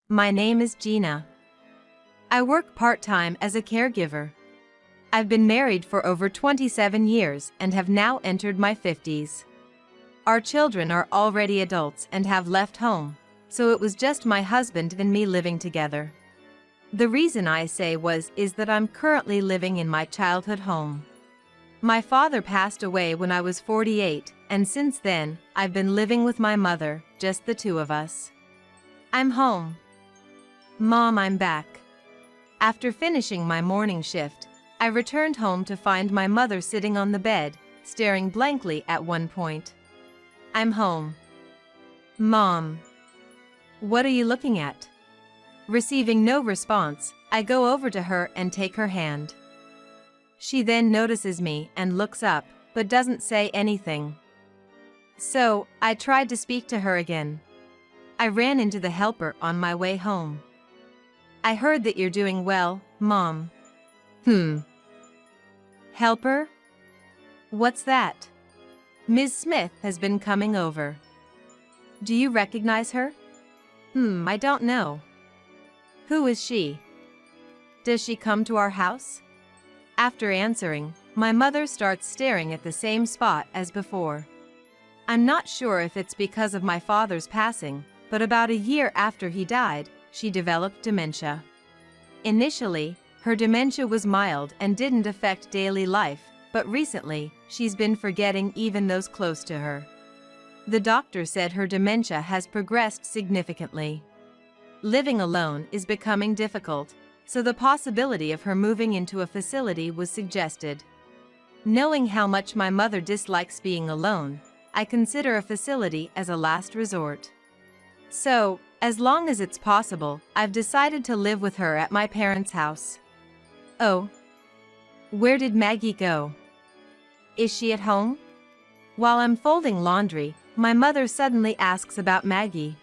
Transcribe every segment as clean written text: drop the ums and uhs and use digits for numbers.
My name is Gina. I work part-time as a caregiver. I've been married for over 27 years and have now entered my 50s. Our children are already adults and have left home, so it was just my husband and me living together. The reason I say is that I'm currently living in my childhood home. My father passed away when I was 48, and since then, I've been living with my mother, just the two of us. I'm home. Mom, I'm back. After finishing my morning shift, I returned home to find my mother sitting on the bed, staring blankly at one point. I'm home. Mom. What are you looking at? Receiving no response, I go over to her and take her hand. She then notices me and looks up, but doesn't say anything. So, I tried to speak to her again. I ran into the helper on my way home. I heard that you're doing well, Mom. Helper? What's that? Ms. Smith has been coming over. Do you recognize her? I don't know. Who is she? Does she come to our house? After answering, my mother starts staring at the same spot as before. I'm not sure if it's because of my father's passing, but about a year after he died, she developed dementia. Initially, her dementia was mild and didn't affect daily life, but recently, she's been forgetting even those close to her. The doctor said her dementia has progressed significantly. Living alone is becoming difficult, so the possibility of her moving into a facility was suggested. Knowing how much my mother dislikes being alone, I consider a facility as a last resort. So, as long as it's possible, I've decided to live with her at my parents' house. Oh. Where did Maggie go? Is she at home? While I'm folding laundry, my mother suddenly asks about Maggie.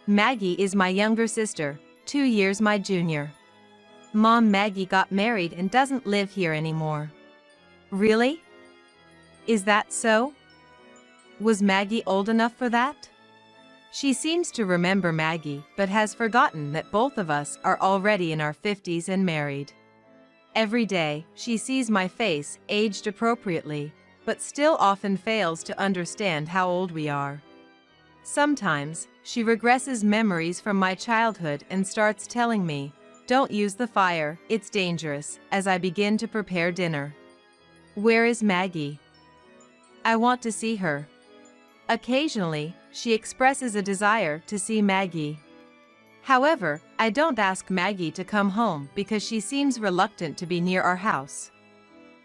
Maggie is my younger sister, 2 years my junior. Mom, Maggie got married and doesn't live here anymore. Really? Is that so? Was Maggie old enough for that? She seems to remember Maggie, but has forgotten that both of us are already in our 50s and married. Every day, she sees my face, aged appropriately, but still often fails to understand how old we are. Sometimes, she regresses memories from my childhood and starts telling me, "Don't use the fire, it's dangerous," as I begin to prepare dinner. Where is Maggie? I want to see her. Occasionally, she expresses a desire to see Maggie. However, I don't ask Maggie to come home because she seems reluctant to be near our house.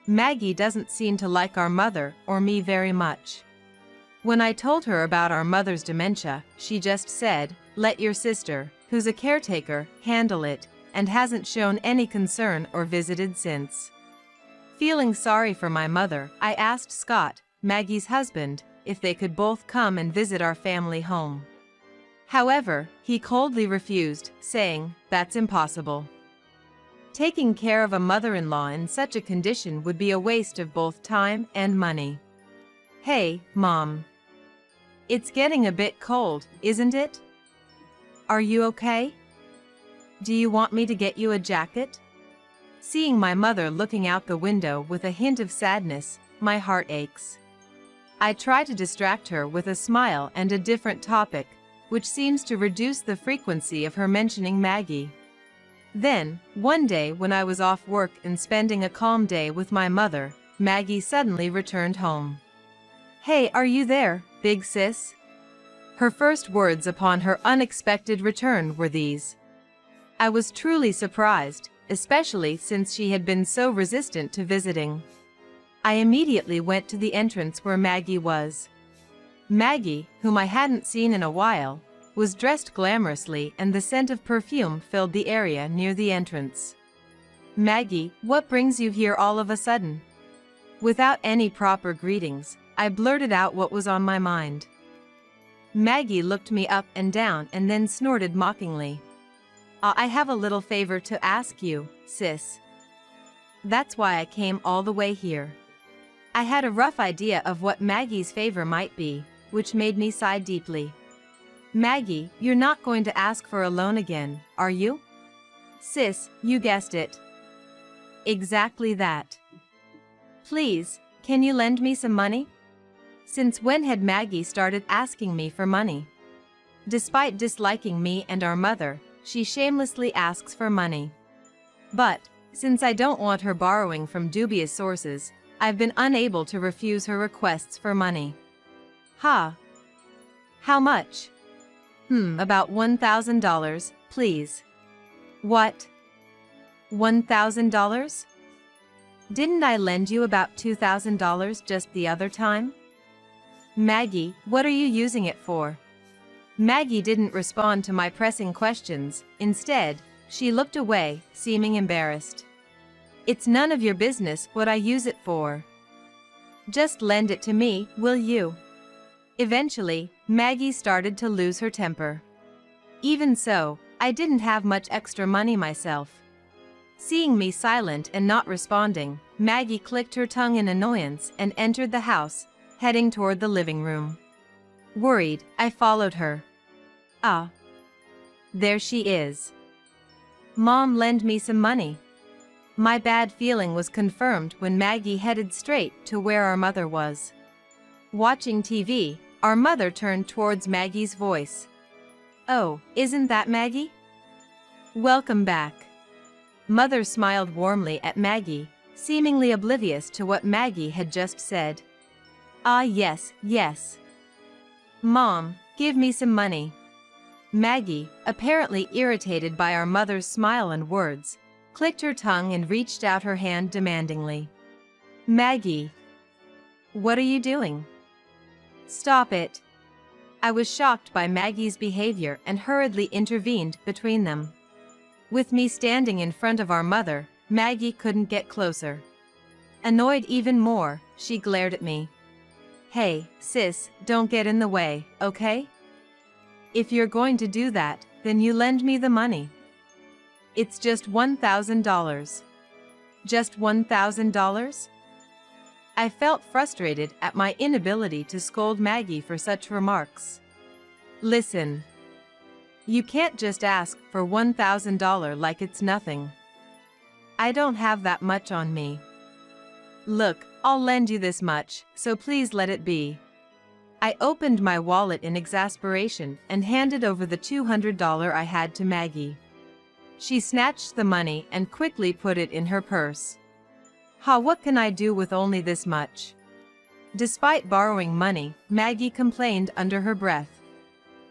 Maggie doesn't seem to like our mother or me very much. When I told her about our mother's dementia, she just said, "Let your sister, who's a caretaker, handle it," and hasn't shown any concern or visited since. Feeling sorry for my mother, I asked Scott, Maggie's husband, if they could both come and visit our family home. However, he coldly refused, saying, "That's impossible. Taking care of a mother-in-law in such a condition would be a waste of both time and money." Hey, Mom. It's getting a bit cold, isn't it? Are you okay? Do you want me to get you a jacket? Seeing my mother looking out the window with a hint of sadness, my heart aches. I try to distract her with a smile and a different topic, which seems to reduce the frequency of her mentioning Maggie. Then, one day when I was off work and spending a calm day with my mother, Maggie suddenly returned home. "Hey, are you there, big sis?" Her first words upon her unexpected return were these. I was truly surprised, especially since she had been so resistant to visiting. I immediately went to the entrance where Maggie was. Maggie, whom I hadn't seen in a while, was dressed glamorously and the scent of perfume filled the area near the entrance. "Maggie, what brings you here all of a sudden?" Without any proper greetings, I blurted out what was on my mind. Maggie looked me up and down and then snorted mockingly. I have a little favor to ask you, sis. That's why I came all the way here." I had a rough idea of what Maggie's favor might be, which made me sigh deeply. Maggie, you're not going to ask for a loan again, are you? Sis, you guessed it. Exactly that. Please, can you lend me some money? Since when had Maggie started asking me for money? Despite disliking me and our mother, she shamelessly asks for money. But, since I don't want her borrowing from dubious sources, I've been unable to refuse her requests for money. Ha! How much? About $1,000, please. What? $1,000? Didn't I lend you about $2,000 just the other time? Maggie, what are you using it for? Maggie didn't respond to my pressing questions. Instead, she looked away, seeming embarrassed. It's none of your business what I use it for. Just lend it to me, will you? Eventually, Maggie started to lose her temper. Even so, I didn't have much extra money myself. Seeing me silent and not responding, Maggie clicked her tongue in annoyance and entered the house, heading toward the living room. Worried, I followed her. Ah. There she is. Mom, lend me some money. My bad feeling was confirmed when Maggie headed straight to where our mother was. Watching TV, our mother turned towards Maggie's voice. Oh, isn't that Maggie? Welcome back. Mother smiled warmly at Maggie, seemingly oblivious to what Maggie had just said. Ah, yes, yes. Mom, give me some money. Maggie, apparently irritated by our mother's smile and words, clicked her tongue and reached out her hand demandingly. Maggie. What are you doing? Stop it. I was shocked by Maggie's behavior and hurriedly intervened between them. With me standing in front of our mother, Maggie couldn't get closer. Annoyed even more, she glared at me. Hey, sis, don't get in the way, okay? If you're going to do that, then you lend me the money. It's just $1,000. Just $1,000? I felt frustrated at my inability to scold Maggie for such remarks. Listen. You can't just ask for $1,000 like it's nothing. I don't have that much on me. Look, I'll lend you this much, so please let it be. I opened my wallet in exasperation and handed over the $200 I had to Maggie. She snatched the money and quickly put it in her purse. What can I do with only this much? Despite borrowing money, Maggie complained under her breath.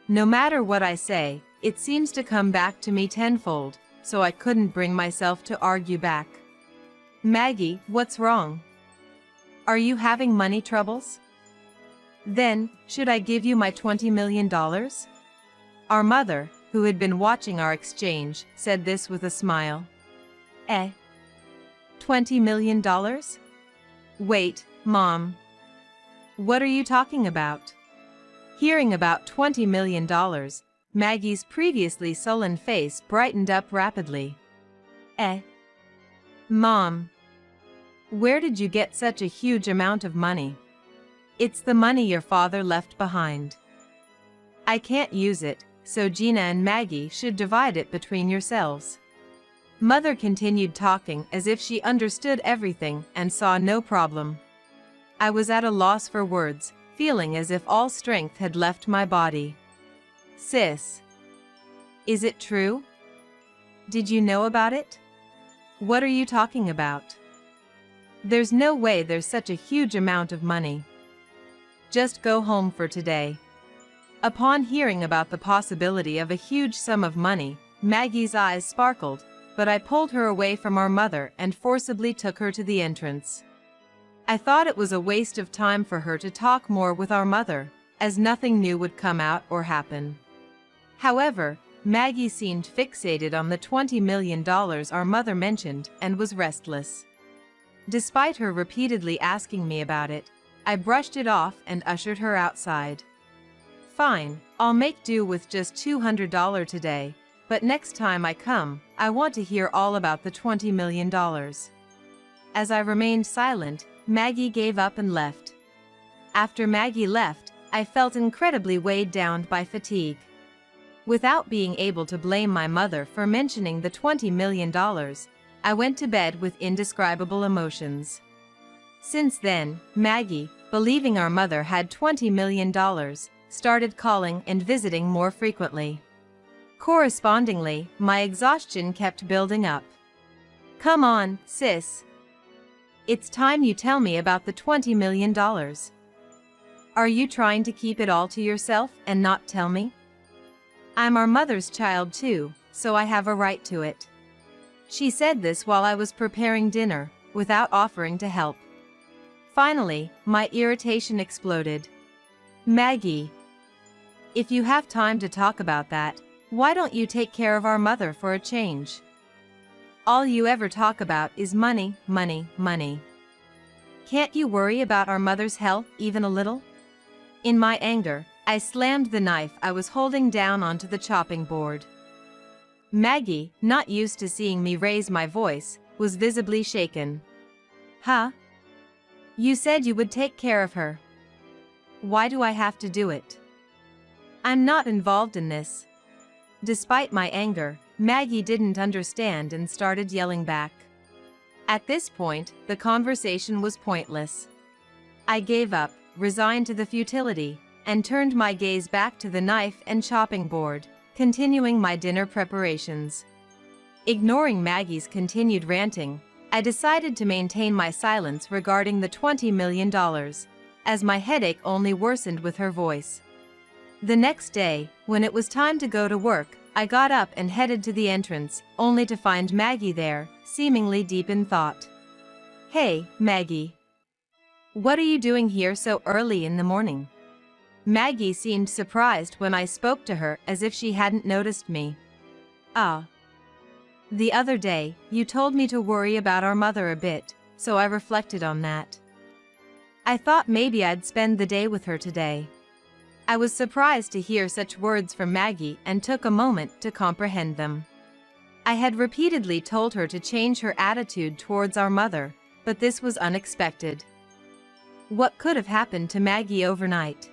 No matter what I say, it seems to come back to me tenfold, so I couldn't bring myself to argue back. Maggie, what's wrong? Are you having money troubles? Then, should I give you my $20 million? Our mother, who had been watching our exchange, said this with a smile. $20 million? Wait, Mom. What are you talking about? Hearing about $20 million, Maggie's previously sullen face brightened up rapidly. Mom. Where did you get such a huge amount of money? It's the money your father left behind. I can't use it, so Gina and Maggie should divide it between yourselves. Mother continued talking as if she understood everything and saw no problem. I was at a loss for words, feeling as if all strength had left my body. Sis. Is it true? Did you know about it? What are you talking about? There's no way there's such a huge amount of money. Just go home for today. Upon hearing about the possibility of a huge sum of money, Maggie's eyes sparkled, but I pulled her away from our mother and forcibly took her to the entrance. I thought it was a waste of time for her to talk more with our mother, as nothing new would come out or happen. However, Maggie seemed fixated on the $20 million our mother mentioned and was restless. Despite her repeatedly asking me about it, I brushed it off and ushered her outside. Fine, I'll make do with just $200 today, but next time I come, I want to hear all about the $20 million. As I remained silent, Maggie gave up and left. After Maggie left, I felt incredibly weighed down by fatigue. Without being able to blame my mother for mentioning the $20 million, I went to bed with indescribable emotions. Since then, Maggie, believing our mother had $20 million, started calling and visiting more frequently. Correspondingly, my exhaustion kept building up. Come on, sis. It's time you tell me about the $20 million. Are you trying to keep it all to yourself and not tell me? I'm our mother's child too, so I have a right to it. She said this while I was preparing dinner, without offering to help. Finally, my irritation exploded. Maggie, if you have time to talk about that, why don't you take care of our mother for a change? All you ever talk about is money, money, money. Can't you worry about our mother's health even a little? In my anger, I slammed the knife I was holding down onto the chopping board. Maggie, not used to seeing me raise my voice, was visibly shaken. Huh? You said you would take care of her. Why do I have to do it? I'm not involved in this. Despite my anger, Maggie didn't understand and started yelling back. At this point, the conversation was pointless. I gave up, resigned to the futility, and turned my gaze back to the knife and chopping board, continuing my dinner preparations. Ignoring Maggie's continued ranting, I decided to maintain my silence regarding the $20 million, as my headache only worsened with her voice. The next day, when it was time to go to work, I got up and headed to the entrance, only to find Maggie there, seemingly deep in thought. Hey, Maggie. What are you doing here so early in the morning? Maggie seemed surprised when I spoke to her, as if she hadn't noticed me. Ah. The other day, you told me to worry about our mother a bit, so I reflected on that. I thought maybe I'd spend the day with her today. I was surprised to hear such words from Maggie and took a moment to comprehend them. I had repeatedly told her to change her attitude towards our mother, but this was unexpected. What could have happened to Maggie overnight?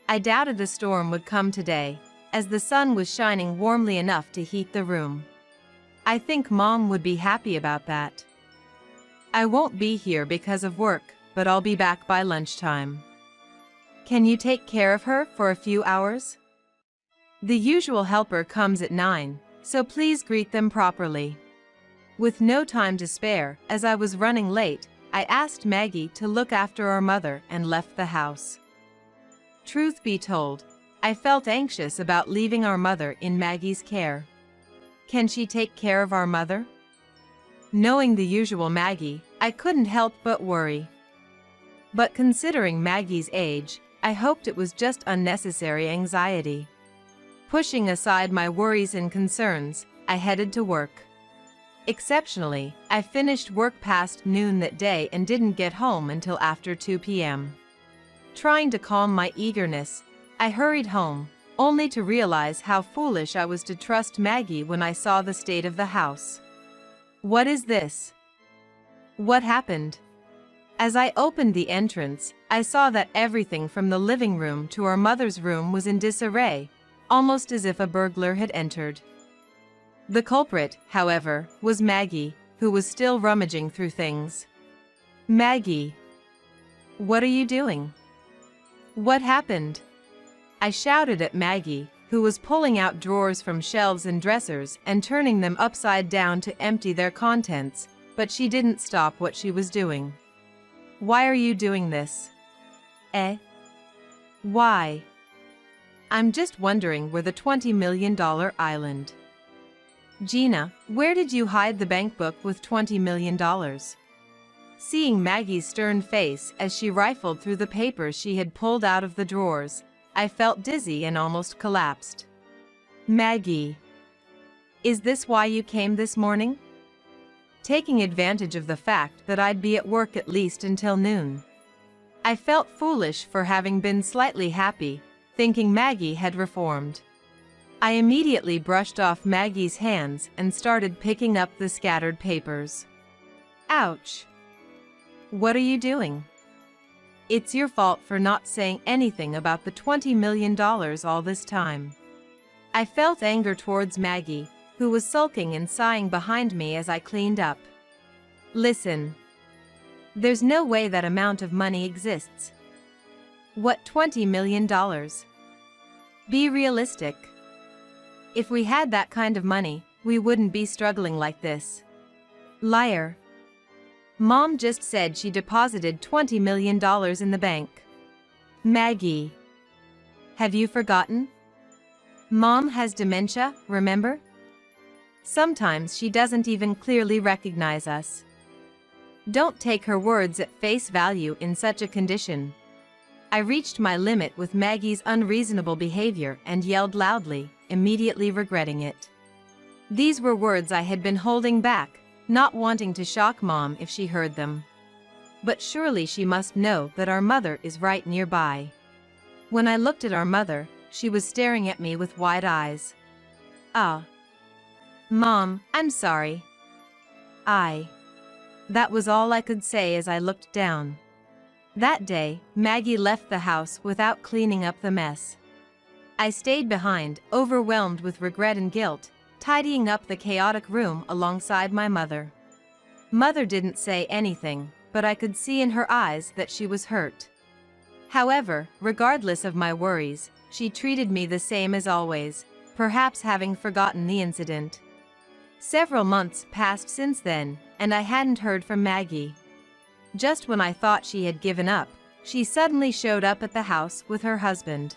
I doubted a storm would come today, as the sun was shining warmly enough to heat the room. I think Mom would be happy about that. I won't be here because of work, but I'll be back by lunchtime. Can you take care of her for a few hours? The usual helper comes at 9, so please greet them properly. With no time to spare, as I was running late, I asked Maggie to look after our mother and left the house. Truth be told, I felt anxious about leaving our mother in Maggie's care. Can she take care of our mother? Knowing the usual Maggie, I couldn't help but worry. But considering Maggie's age, I hoped it was just unnecessary anxiety. Pushing aside my worries and concerns, I headed to work. Exceptionally, I finished work past noon that day and didn't get home until after 2 p.m. Trying to calm my eagerness, I hurried home, only to realize how foolish I was to trust Maggie when I saw the state of the house. What is this? What happened? As I opened the entrance, I saw that everything from the living room to our mother's room was in disarray, almost as if a burglar had entered. The culprit, however, was Maggie, who was still rummaging through things. Maggie! What are you doing? What happened? I shouted at Maggie, who was pulling out drawers from shelves and dressers and turning them upside down to empty their contents, but she didn't stop what she was doing. Why are you doing this? Why? I'm just wondering where the $20 million island. Gina, where did you hide the bank book with $20 million? Seeing Maggie's stern face as she rifled through the papers she had pulled out of the drawers, I felt dizzy and almost collapsed. Maggie, is this why you came this morning? Taking advantage of the fact that I'd be at work at least until noon. I felt foolish for having been slightly happy, thinking Maggie had reformed. I immediately brushed off Maggie's hands and started picking up the scattered papers. Ouch! What are you doing? It's your fault for not saying anything about the $20 million all this time. I felt anger towards Maggie, who was sulking and sighing behind me as I cleaned up. Listen. There's no way that amount of money exists. What, $20 million? Be realistic. If we had that kind of money, we wouldn't be struggling like this. Liar. Mom just said she deposited $20 million in the bank. Maggie. Have you forgotten? Mom has dementia, remember? Sometimes she doesn't even clearly recognize us. Don't take her words at face value in such a condition. I reached my limit with Maggie's unreasonable behavior and yelled loudly, immediately regretting it. These were words I had been holding back, not wanting to shock Mom if she heard them. But surely she must know that our mother is right nearby. When I looked at our mother, she was staring at me with wide eyes. Ah. Mom, I'm sorry. That was all I could say as I looked down. That day, Maggie left the house without cleaning up the mess. I stayed behind, overwhelmed with regret and guilt, tidying up the chaotic room alongside my mother. Mother didn't say anything, but I could see in her eyes that she was hurt. However, regardless of my worries, she treated me the same as always, perhaps having forgotten the incident. Several months passed since then, and I hadn't heard from Maggie. Just when I thought she had given up, she suddenly showed up at the house with her husband.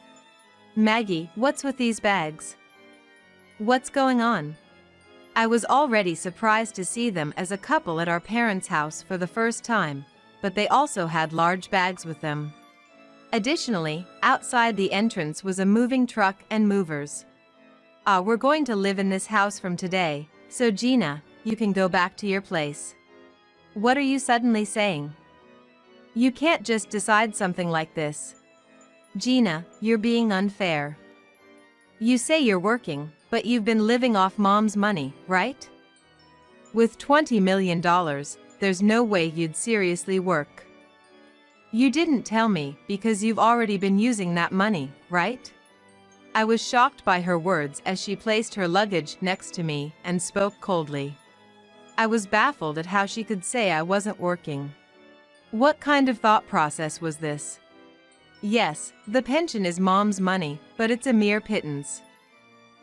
Maggie, what's with these bags? What's going on? I was already surprised to see them as a couple at our parents' house for the first time, but they also had large bags with them. Additionally, outside the entrance was a moving truck and movers. We're going to live in this house from today, so Gina, you can go back to your place. What are you suddenly saying? You can't just decide something like this. Gina, you're being unfair. You say you're working, but you've been living off Mom's money, right? With $20 million, there's no way you'd seriously work. You didn't tell me because you've already been using that money, right? I was shocked by her words as she placed her luggage next to me and spoke coldly. I was baffled at how she could say I wasn't working. What kind of thought process was this? Yes, the pension is Mom's money, but it's a mere pittance.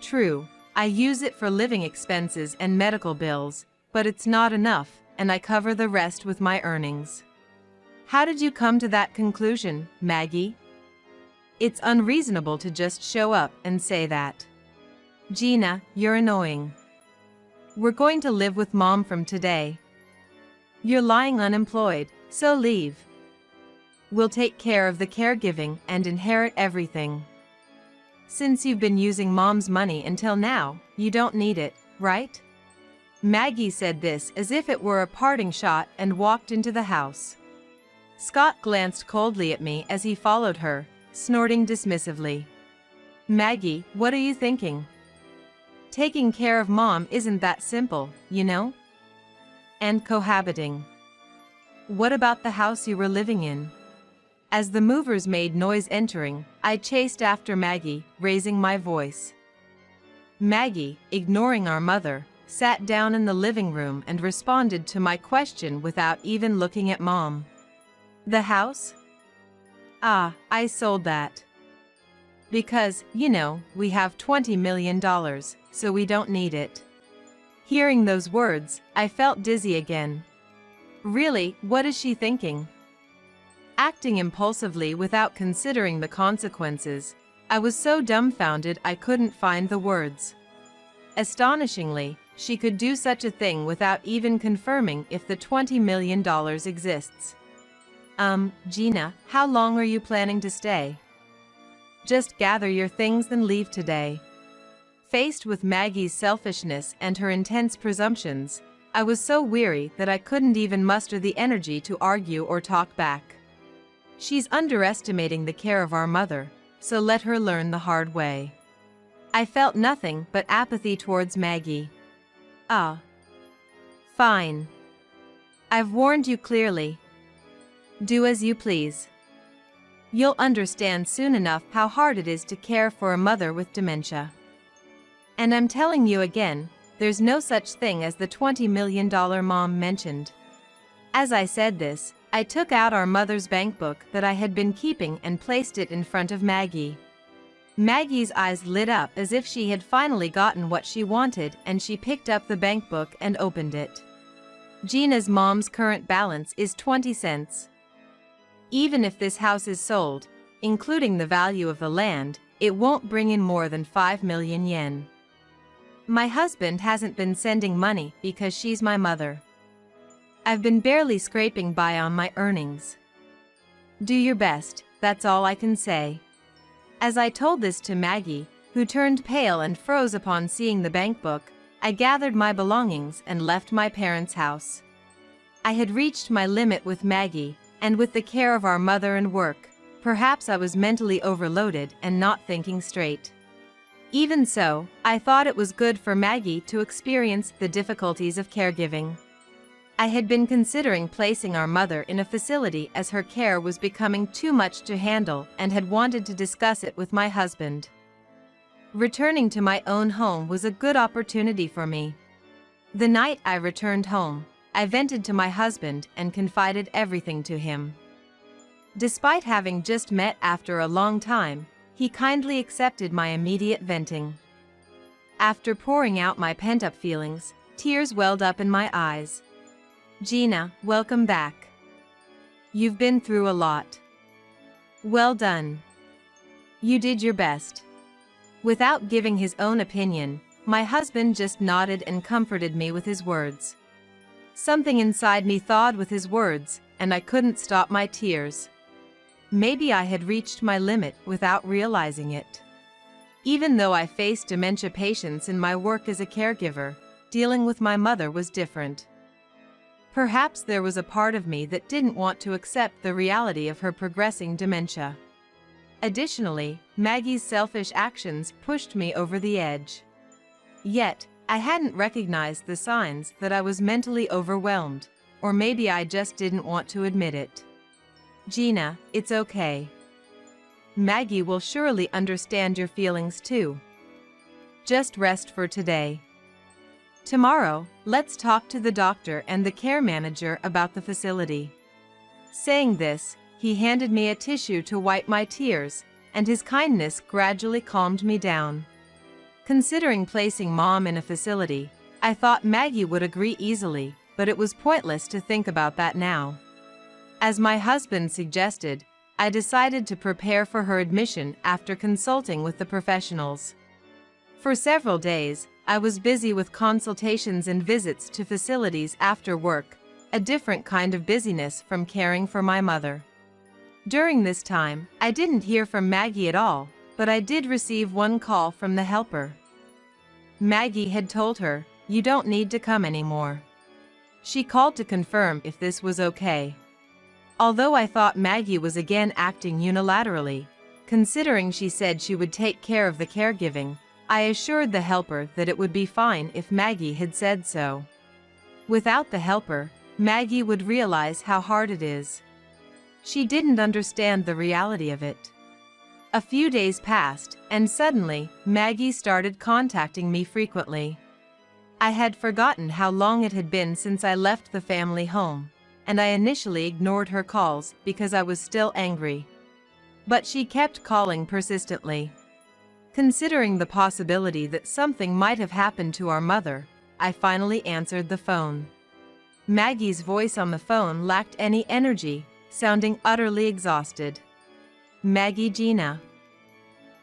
True, I use it for living expenses and medical bills, but it's not enough, and I cover the rest with my earnings. How did you come to that conclusion, Maggie? It's unreasonable to just show up and say that. Gina, you're annoying. We're going to live with Mom from today. You're lying unemployed, so leave. We'll take care of the caregiving and inherit everything. Since you've been using Mom's money until now, you don't need it, right? Maggie said this as if it were a parting shot and walked into the house. Scott glanced coldly at me as he followed her, snorting dismissively. Maggie, what are you thinking? Taking care of Mom isn't that simple, you know? And cohabiting. What about the house you were living in? As the movers made noise entering, I chased after Maggie, raising my voice. Maggie, ignoring our mother, sat down in the living room and responded to my question without even looking at Mom. The house? I sold that. Because, you know, we have $20 million, so we don't need it. Hearing those words, I felt dizzy again. Really, what is she thinking? Acting impulsively without considering the consequences, I was so dumbfounded I couldn't find the words. Astonishingly, she could do such a thing without even confirming if the $20 million exists. Gina, how long are you planning to stay? Just gather your things and leave today. Faced with Maggie's selfishness and her intense presumptions, I was so weary that I couldn't even muster the energy to argue or talk back. She's underestimating the care of our mother, so let her learn the hard way. I felt nothing but apathy towards Maggie. Fine. I've warned you clearly. Do as you please. You'll understand soon enough how hard it is to care for a mother with dementia. And I'm telling you again, there's no such thing as the $20 million mom mentioned. As I said this, I took out our mother's bank book that I had been keeping and placed it in front of Maggie. Maggie's eyes lit up as if she had finally gotten what she wanted, and she picked up the bank book and opened it. Gina's mom's current balance is 20 cents. Even if this house is sold, including the value of the land, it won't bring in more than 5 million yen. My husband hasn't been sending money because she's my mother. I've been barely scraping by on my earnings. Do your best, that's all I can say. As I told this to Maggie, who turned pale and froze upon seeing the bank book, I gathered my belongings and left my parents' house. I had reached my limit with Maggie, and with the care of our mother and work, perhaps I was mentally overloaded and not thinking straight. Even so, I thought it was good for Maggie to experience the difficulties of caregiving. I had been considering placing our mother in a facility as her care was becoming too much to handle, and had wanted to discuss it with my husband. Returning to my own home was a good opportunity for me. The night I returned home, I vented to my husband and confided everything to him. Despite having just met after a long time, he kindly accepted my immediate venting. After pouring out my pent-up feelings, tears welled up in my eyes. Gina, welcome back. You've been through a lot. Well done. You did your best. Without giving his own opinion, my husband just nodded and comforted me with his words. Something inside me thawed with his words, and I couldn't stop my tears. Maybe I had reached my limit without realizing it. Even though I faced dementia patients in my work as a caregiver, dealing with my mother was different. Perhaps there was a part of me that didn't want to accept the reality of her progressing dementia. Additionally, Maggie's selfish actions pushed me over the edge. Yet, I hadn't recognized the signs that I was mentally overwhelmed, or maybe I just didn't want to admit it. Gina, it's okay. Maggie will surely understand your feelings too. Just rest for today. Tomorrow, let's talk to the doctor and the care manager about the facility. Saying this, he handed me a tissue to wipe my tears, and his kindness gradually calmed me down. Considering placing Mom in a facility, I thought Maggie would agree easily, but it was pointless to think about that now. As my husband suggested, I decided to prepare for her admission after consulting with the professionals. For several days, I was busy with consultations and visits to facilities after work, a different kind of busyness from caring for my mother. During this time, I didn't hear from Maggie at all, but I did receive one call from the helper. Maggie had told her, "You don't need to come anymore." She called to confirm if this was okay. Although I thought Maggie was again acting unilaterally, considering she said she would take care of the caregiving, I assured the helper that it would be fine if Maggie had said so. Without the helper, Maggie would realize how hard it is. She didn't understand the reality of it. A few days passed, and suddenly, Maggie started contacting me frequently. I had forgotten how long it had been since I left the family home, and I initially ignored her calls because I was still angry. But she kept calling persistently. Considering the possibility that something might have happened to our mother, I finally answered the phone. Maggie's voice on the phone lacked any energy, sounding utterly exhausted. "Maggie, Gina.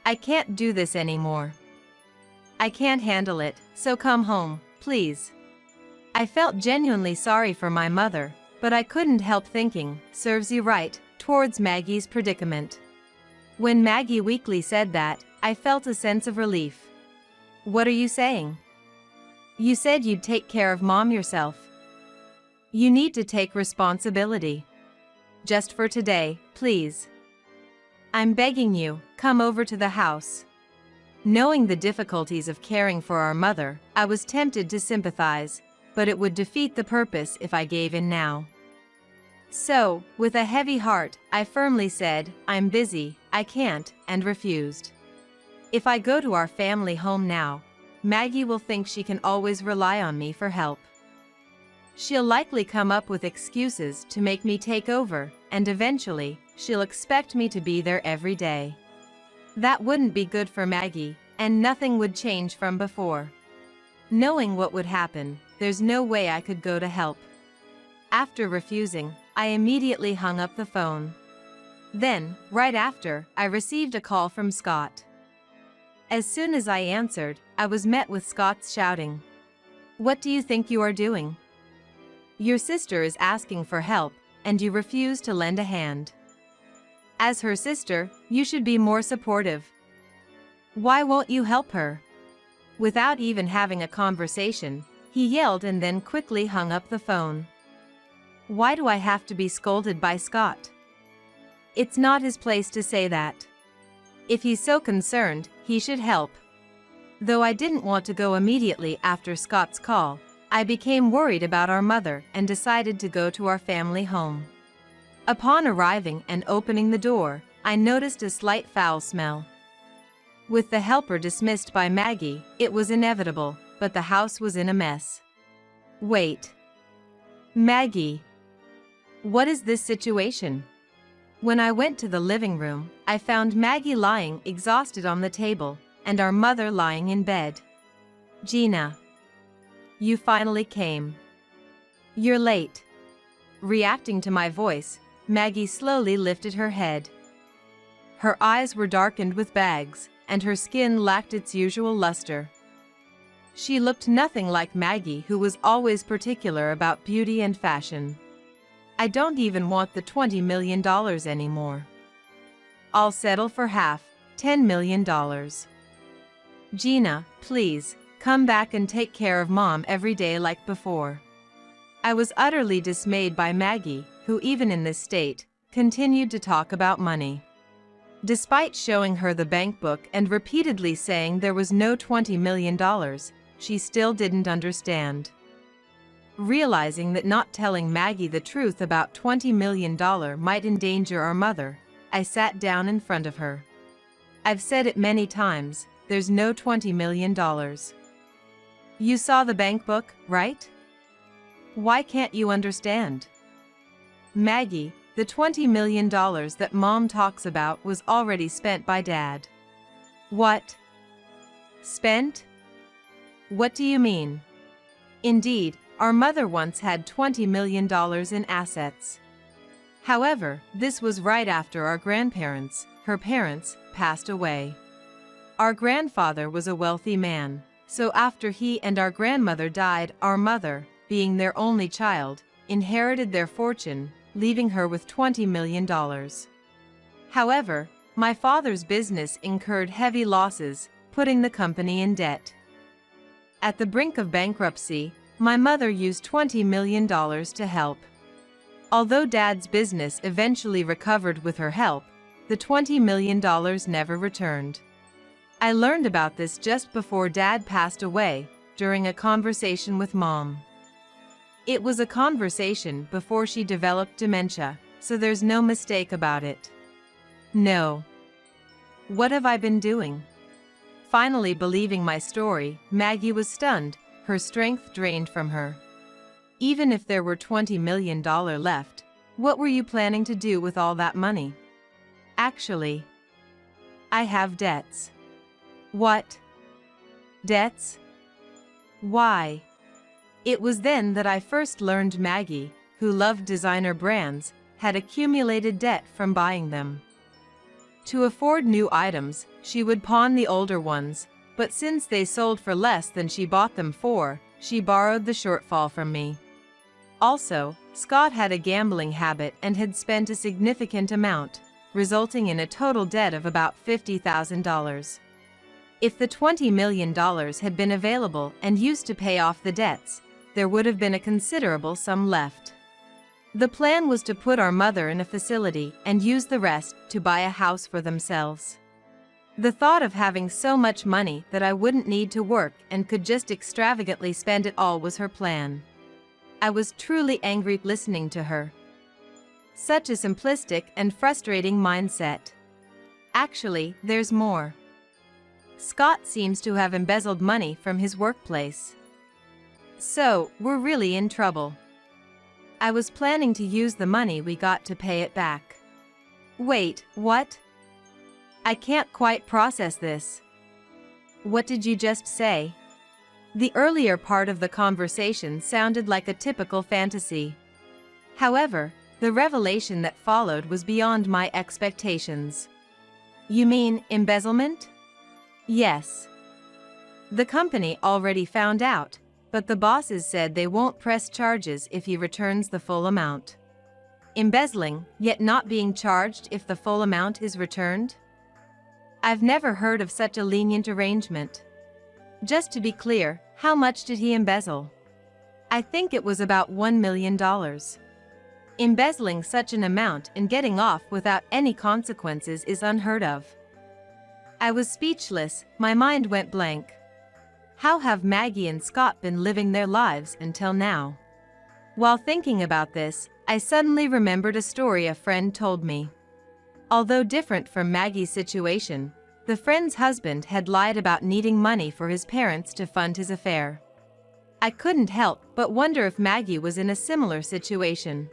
I can't do this anymore. I can't handle it, so come home, please." I felt genuinely sorry for my mother, but I couldn't help thinking, serves you right, towards Maggie's predicament. When Maggie weakly said that, I felt a sense of relief. "What are you saying? You said you'd take care of Mom yourself. You need to take responsibility. Just for today, please. I'm begging you, come over to the house." Knowing the difficulties of caring for our mother, I was tempted to sympathize, but it would defeat the purpose if I gave in now. So, with a heavy heart, I firmly said, "I'm busy, I can't," and refused. If I go to our family home now, Maggie will think she can always rely on me for help. She'll likely come up with excuses to make me take over, and eventually, she'll expect me to be there every day. That wouldn't be good for Maggie, and nothing would change from before. Knowing what would happen, there's no way I could go to help. After refusing, I immediately hung up the phone. Then, right after, I received a call from Scott. As soon as I answered, I was met with Scott's shouting. "What do you think you are doing? Your sister is asking for help, and you refuse to lend a hand. As her sister, you should be more supportive. Why won't you help her?" Without even having a conversation, he yelled and then quickly hung up the phone. Why do I have to be scolded by Scott? It's not his place to say that. If he's so concerned, he should help. Though I didn't want to go immediately after Scott's call, I became worried about our mother and decided to go to our family home. Upon arriving and opening the door, I noticed a slight foul smell. With the helper dismissed by Maggie, it was inevitable, but the house was in a mess. Wait. Maggie. What is this situation? When I went to the living room, I found Maggie lying exhausted on the table, and our mother lying in bed. Gina. You finally came. You're late. Reacting to my voice, Maggie slowly lifted her head. Her eyes were darkened with bags, and her skin lacked its usual luster. She looked nothing like Maggie, who was always particular about beauty and fashion. I don't even want the $20 million anymore. I'll settle for half, $10 million. Gina, please, come back and take care of Mom every day like before. I was utterly dismayed by Maggie, who even in this state, continued to talk about money. Despite showing her the bank book and repeatedly saying there was no $20 million, she still didn't understand. Realizing that not telling Maggie the truth about $20 million might endanger our mother, I sat down in front of her. I've said it many times, there's no $20 million. You saw the bank book, right? Why can't you understand? Maggie, the $20 million that Mom talks about was already spent by Dad. What? Spent? What do you mean? Indeed, our mother once had $20 million in assets. However, this was right after our grandparents, her parents, passed away. Our grandfather was a wealthy man, so after he and our grandmother died, our mother, being their only child, inherited their fortune, leaving her with $20 million. However, my father's business incurred heavy losses, putting the company in debt. At the brink of bankruptcy, my mother used $20 million to help. Although Dad's business eventually recovered with her help, the $20 million never returned. I learned about this just before Dad passed away, during a conversation with Mom. It was a conversation before she developed dementia, so there's no mistake about it. No. What have I been doing? Finally believing my story, Maggie was stunned, her strength drained from her. Even if there were $20 million left, what were you planning to do with all that money? Actually, I have debts. What? Debts? Why? It was then that I first learned Maggie, who loved designer brands, had accumulated debt from buying them. To afford new items, she would pawn the older ones, but since they sold for less than she bought them for, she borrowed the shortfall from me. Also, Scott had a gambling habit and had spent a significant amount, resulting in a total debt of about $50,000. If the $20 million had been available and used to pay off the debts, there would have been a considerable sum left. The plan was to put our mother in a facility and use the rest to buy a house for themselves. The thought of having so much money that I wouldn't need to work and could just extravagantly spend it all was her plan. I was truly angry listening to her. Such a simplistic and frustrating mindset. Actually, there's more. Scott seems to have embezzled money from his workplace. So, we're really in trouble. I was planning to use the money we got to pay it back. Wait, what? I can't quite process this. What did you just say? The earlier part of the conversation sounded like a typical fantasy. However, the revelation that followed was beyond my expectations. You mean embezzlement? Yes. The company already found out, but the bosses said they won't press charges if he returns the full amount. Embezzling, yet not being charged if the full amount is returned? I've never heard of such a lenient arrangement. Just to be clear, how much did he embezzle? I think it was about $1 million. Embezzling such an amount and getting off without any consequences is unheard of. I was speechless, my mind went blank. How have Maggie and Scott been living their lives until now? While thinking about this, I suddenly remembered a story a friend told me. Although different from Maggie's situation, the friend's husband had lied about needing money for his parents to fund his affair. I couldn't help but wonder if Maggie was in a similar situation.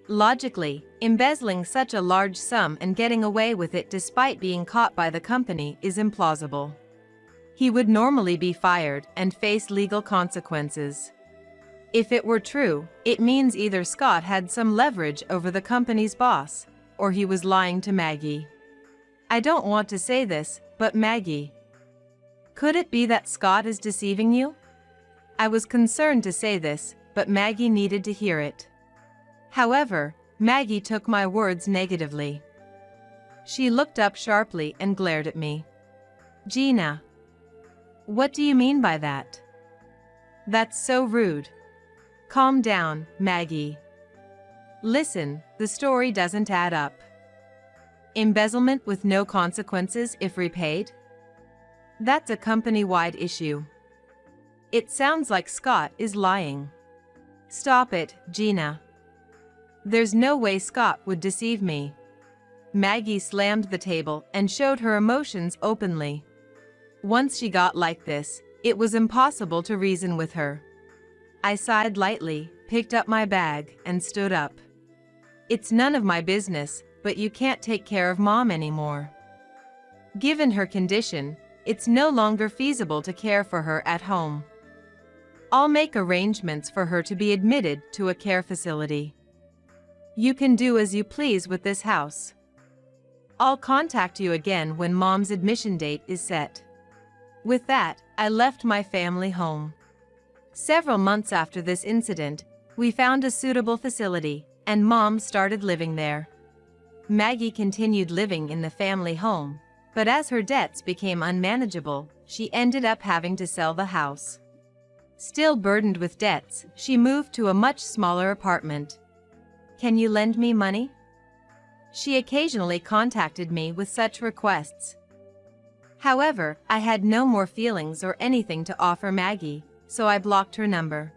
Logically, embezzling such a large sum and getting away with it despite being caught by the company is implausible. He would normally be fired and face legal consequences. If it were true, it means either Scott had some leverage over the company's boss, or he was lying to Maggie. I don't want to say this, but Maggie. Could it be that Scott is deceiving you? I was concerned to say this, but Maggie needed to hear it. However, Maggie took my words negatively. She looked up sharply and glared at me. Gina. What do you mean by that? That's so rude. Calm down, Maggie. Listen, the story doesn't add up. Embezzlement with no consequences if repaid? That's a company-wide issue. It sounds like Scott is lying. Stop it, Gina. There's no way Scott would deceive me. Maggie slammed the table and showed her emotions openly. Once she got like this, it was impossible to reason with her. I sighed lightly, picked up my bag, and stood up. It's none of my business, but you can't take care of Mom anymore. Given her condition, it's no longer feasible to care for her at home. I'll make arrangements for her to be admitted to a care facility. You can do as you please with this house. I'll contact you again when Mom's admission date is set. With that, I left my family home. Several months after this incident, we found a suitable facility, and Mom started living there. Maggie continued living in the family home, but as her debts became unmanageable, she ended up having to sell the house. Still burdened with debts, she moved to a much smaller apartment. Can you lend me money? She occasionally contacted me with such requests. However, I had no more feelings or anything to offer Maggie, so I blocked her number.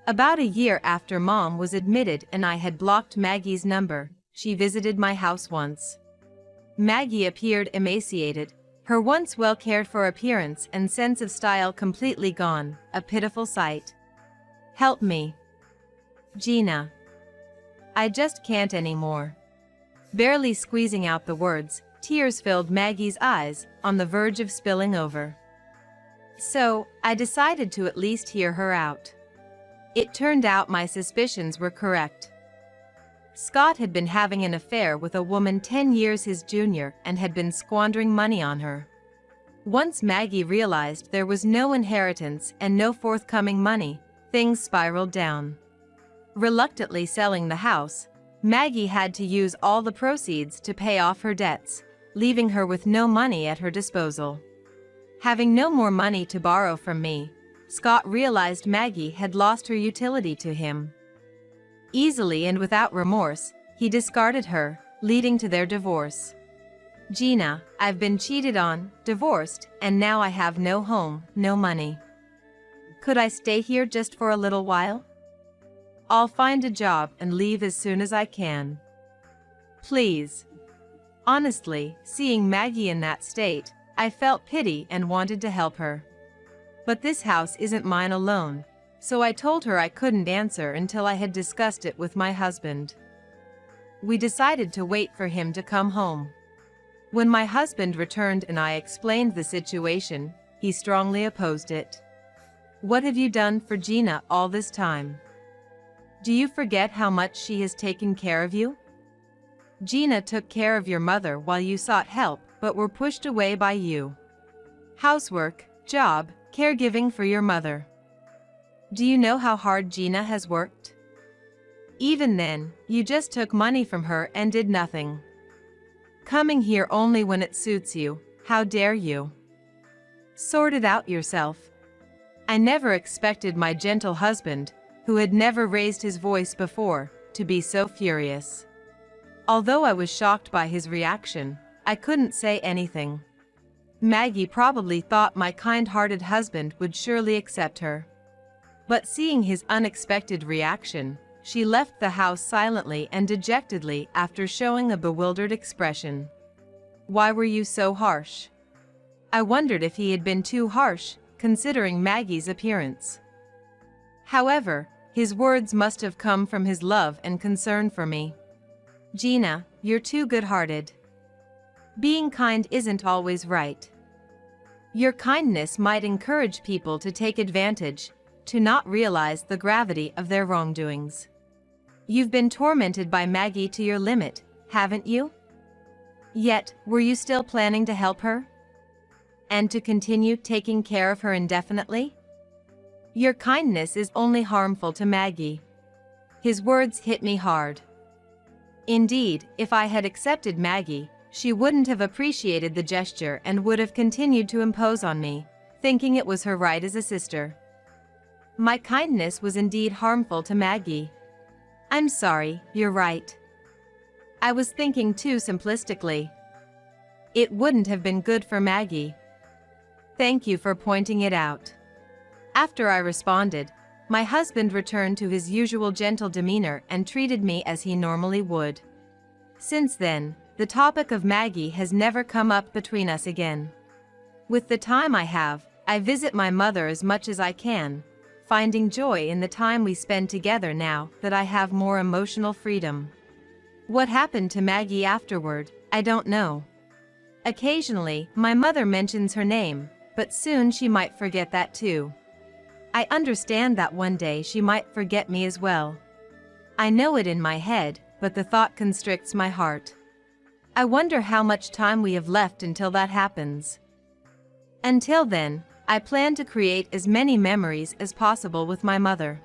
About a year after Mom was admitted and I had blocked Maggie's number, she visited my house once. Maggie appeared emaciated, her once well-cared-for appearance and sense of style completely gone, a pitiful sight. Help me. Gina. I just can't anymore. Barely squeezing out the words, tears filled Maggie's eyes, on the verge of spilling over. So, I decided to at least hear her out. It turned out my suspicions were correct. Scott had been having an affair with a woman 10 years his junior and had been squandering money on her. Once Maggie realized there was no inheritance and no forthcoming money, things spiraled down. Reluctantly selling the house, Maggie had to use all the proceeds to pay off her debts, leaving her with no money at her disposal. Having no more money to borrow from me, Scott realized Maggie had lost her utility to him. Easily and without remorse, he discarded her, leading to their divorce. Gina, I've been cheated on, divorced, and now I have no home, no money. Could I stay here just for a little while? I'll find a job and leave as soon as I can. Please. Honestly, seeing Maggie in that state, I felt pity and wanted to help her. But this house isn't mine alone, so I told her I couldn't answer until I had discussed it with my husband. We decided to wait for him to come home. When my husband returned and I explained the situation, he strongly opposed it. What have you done for Gina all this time? Do you forget how much she has taken care of you? Gina took care of your mother while you sought help but were pushed away by you. Housework, job, caregiving for your mother. Do you know how hard Gina has worked? Even then, you just took money from her and did nothing. Coming here only when it suits you, how dare you? Sort it out yourself. I never expected my gentle husband, who had never raised his voice before, to be so furious. Although I was shocked by his reaction, I couldn't say anything. Maggie probably thought my kind-hearted husband would surely accept her. But seeing his unexpected reaction, she left the house silently and dejectedly after showing a bewildered expression. Why were you so harsh? I wondered if he had been too harsh, considering Maggie's appearance. However, his words must have come from his love and concern for me. Gina, you're too good-hearted. Being kind isn't always right. Your kindness might encourage people to take advantage, to not realize the gravity of their wrongdoings. You've been tormented by Maggie to your limit, haven't you? Yet, were you still planning to help her? And to continue taking care of her indefinitely? Your kindness is only harmful to Maggie. His words hit me hard. Indeed, if I had accepted Maggie, she wouldn't have appreciated the gesture and would have continued to impose on me, thinking it was her right as a sister. My kindness was indeed harmful to Maggie. I'm sorry, you're right. I was thinking too simplistically. It wouldn't have been good for Maggie. Thank you for pointing it out. After I responded, my husband returned to his usual gentle demeanor and treated me as he normally would. Since then, the topic of Maggie has never come up between us again. With the time I have, I visit my mother as much as I can, finding joy in the time we spend together now that I have more emotional freedom. What happened to Maggie afterward, I don't know. Occasionally, my mother mentions her name, but soon she might forget that too. I understand that one day she might forget me as well. I know it in my head, but the thought constricts my heart. I wonder how much time we have left until that happens. Until then, I plan to create as many memories as possible with my mother.